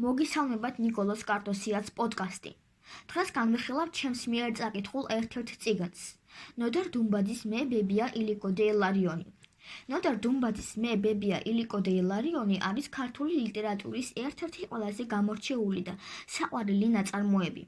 მოგესალმებათ ნიკოლოზ კარტოსიას პოდკასტი. დღეს განვიხილავთ ჩემს მიერ წაკითხულ ერთ-ერთ წიგნს. ნოდარ დუმბაძის მე ბებია ილიკო დე ილარიონი. ნოდარ დუმბაძის მე ბებია ილიკო დე ილარიონი არის ქართული ლიტერატურის ერთ-ერთი ყველაზე გამორჩეული და საყვარელი ნაწარმოები.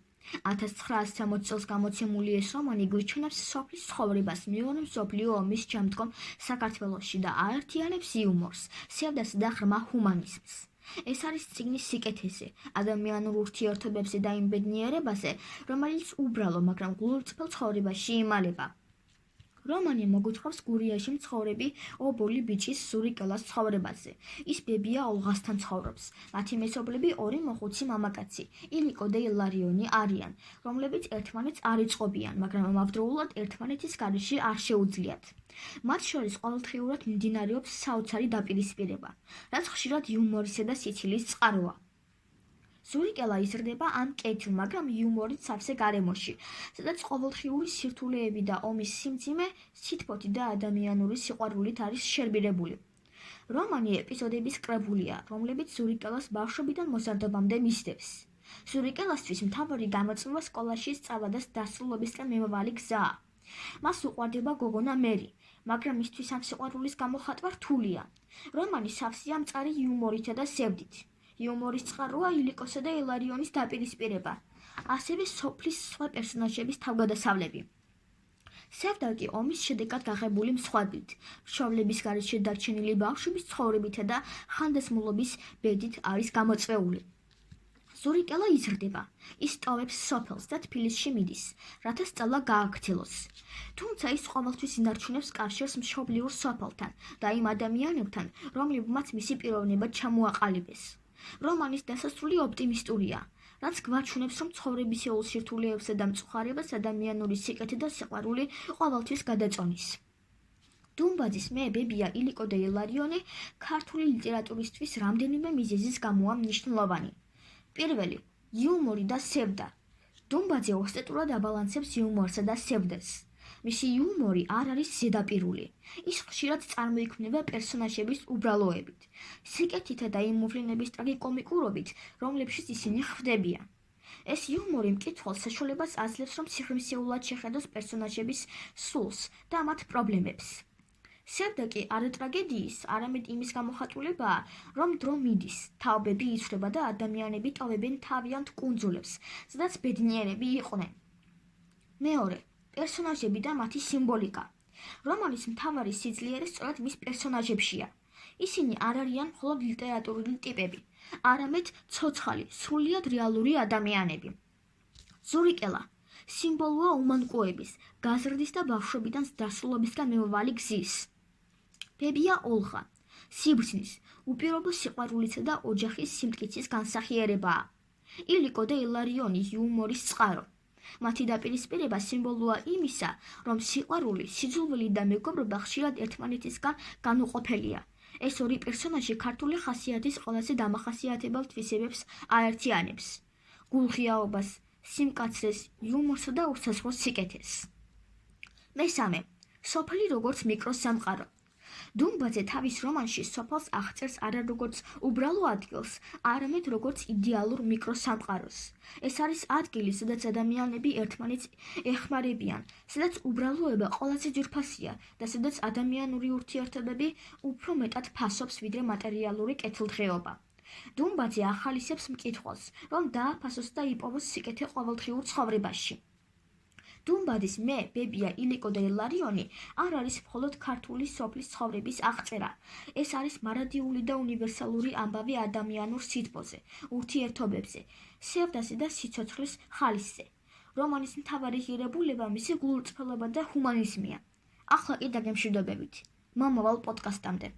1960 წელს გამოცემული ეს რომანი გვიჩვენებს სოფლის ცხოვრებას მეორე მსოფლიო ომის შემდგომ საქართველოში და აერთიანებს იუმორს, სევდასა და ღრმა ჰუმანიზმს. ეს არის წიგნის სიკეთეზე, ადამიანურ ურთიერთობებზე და იმ ბედნიერებაზე, რომელიც უბრალო, მაგრამ გულწრფელ ცხოვრებაში იმალება. რომანი მოგვითხრობს გურიაში მცხოვრები ობოლი ბიჭის სურიკელას ცხოვრებაზე. ის ბებია ოლღასთან ცხოვრობს. მათი მეზობლები ორი მოხუცი მამაკაცი, ილიკო და ილარიონი არიან, რომლებიც ერთმანეთს არ იწყობიან, მაგრამ ამავდროულად ერთმანეთის გარეშე არ შეუძლიათ. მათ შორის ყოველდღიურად მიმდინარეობს საოცარი დაპირისპირება, რაც ხშირად იუმორისა და სიცილის წყაროა. სურიკელა იზრდება ან კეთილ, მაგრამ იუმორით სავსე გარემოში, სადაც ყოველდღიური სირთულეები და ომის სიმძიმე, სითბოთი და ადამიანური სიყვარულით არის შერბირებული. რომანი ეპიზოდების კრებულია, რომლებიც სურიკელას ბავშვობიდან მოზარდობამდე მისდევს. სურიკელასთვის მთავარი გამოწვევა სკოლაში სწავლა და დასრულებისკენ მიმავალი გზაა. მას უყვარდება გოგონა მერი, მაგრამ მისთვის ამ სიყვარულის გამოხატვა რთულია. რომანი სავსეა მწარი იუმორითა და სევდით. იუმორის წყაროა ილიკოსა და ილარიონის დაპირისპირება, ასევე სოფლის სხვა პერსონაჟების თავგადასავლები. სევდა კი ომის შედეგად გაღებული მსხვერპლით, მშობლების გარეშე დარჩენილი ბავშვების ცხოვრებითა და ხანდაზმულობის ბედით არის გამოწვეული. სურიკელა იზრდება, ის ტოვებს სოფელს და თბილისში მიდის, რათა სწავლა გააქცელოს. თუმცა ის ყოველთვის ინარჩუნებს კავშირს მშობლიურ სოფელთან და იმ ადამიანებთან, რომლებმაც მისი პიროვნება ჩამოაყალიბეს. რომანის დასასრული ოპტიმისტურია, რაც გვაჩვენებს, რომ ცხოვრებისეულ სირთულეებსა და მწუხარებას ადამიანური სიკეთე და სიყვარული ყოველთვის გადაწონის. დუმბაძის მე ბებია ილიკო და ილარიონი ქართული ლიტერატურისთვის რამდენიმე მიზეზის გამოა მნიშვნელოვანი. პირველი, იუმორი და სევდა. დუმბაძე ოსტატურად აბალანსებს იუმორსა და სევდას. მისი იუმორი არ არის ზედაპირული. ის ხშირად წარმოიქმნება პერსონაჟების უბრალოებით, სიკეთითა და იმ მოვლენების ტრაგიკომიკურობით, რომლებშიც ისინი ხვდებიან. ეს იუმორი მკითხველს საშუალებას აძლევს, რომ სიღრმისეულად შეხედოს პერსონაჟების სულს და მათ პრობლემებს. სევდა კი არა ტრაგედიის, არამედ იმის გამოხატულებაა, რომ დრო მიდის, თაობები იცვლება და ადამიანები ტოვებენ თავიანთ კუნძულებს, სადაც ბედნიერები იყვნენ. მეორე, პერსონაჟები და მათი სიმბოლიკა. რომანის მთავარი სიძლიერე სწორედ მის პერსონაჟებშია. ისინი არ არიან მხოლოდ ლიტერატურული ტიპები, არამედ ცოცხალი, სრულიად რეალური ადამიანები. სურიკელა სიმბოლოა უმანკოების, გაზრდის და ბავშვობიდან დასრულებისკენ მიმავალი გზის. ბებია ოლღა, სიბრძნის, უპირობო სიყვარულისა და ოჯახის სიმტკიცის განსახიერებაა. ილიკო და ილარიონი იუმორის წყარო. მათი დაპირისპირება სიმბოლოა იმისა, რომ სიყვარული, სიძულვილი და მეგობრობა ხშირად ერთმანეთისგან განუყოფელია. ეს ორი პერსონაჟი ქართული ხასიათის ყველაზე დამახასიათებელ თვისებებს აერთიანებს: გულღიაობას, სიმკაცრეს, იუმორსა და უსასრულო სიკეთეს. მესამე, სოფელი როგორც მიკროსამყარო. დუმბაძე თავის რომანში სოფელს აღწერს არა როგორც უბრალო ადგილს, არამედ როგორც იდეალურ მიკროსამყაროს. ეს არის ადგილი, სადაც ადამიანები ერთმანეთს ეხმარებიან, სადაც უბრალოება ყველაზე ძვირფასია და სადაც ადამიანური ურთიერთობები უფრო მეტად ფასობს, ვიდრე მატერიალური კეთილდღეობა. დუმბაძე ახალისებს მკითხველს, რომ დააფასოს და იპოვოს სიკეთე ყოველდღიურ ცხოვრებაში. დუმბაძის მე ბებია ილიკო და ილარიონი არ არის მხოლოდ ქართული სოფლის ცხოვრების აღწერა. ეს არის მარადიული და უნივერსალური ამბავი ადამიანურ სითბოზე, ურთიერთობებზე, სევდასა და სიცოცხლის ხალისზე. რომანის მთავარი ღირებულება მისი გულწრფელობა და ჰუმანიზმია. ახლა კი დაგემშვიდობებით. მომავალ პოდკასტამდე.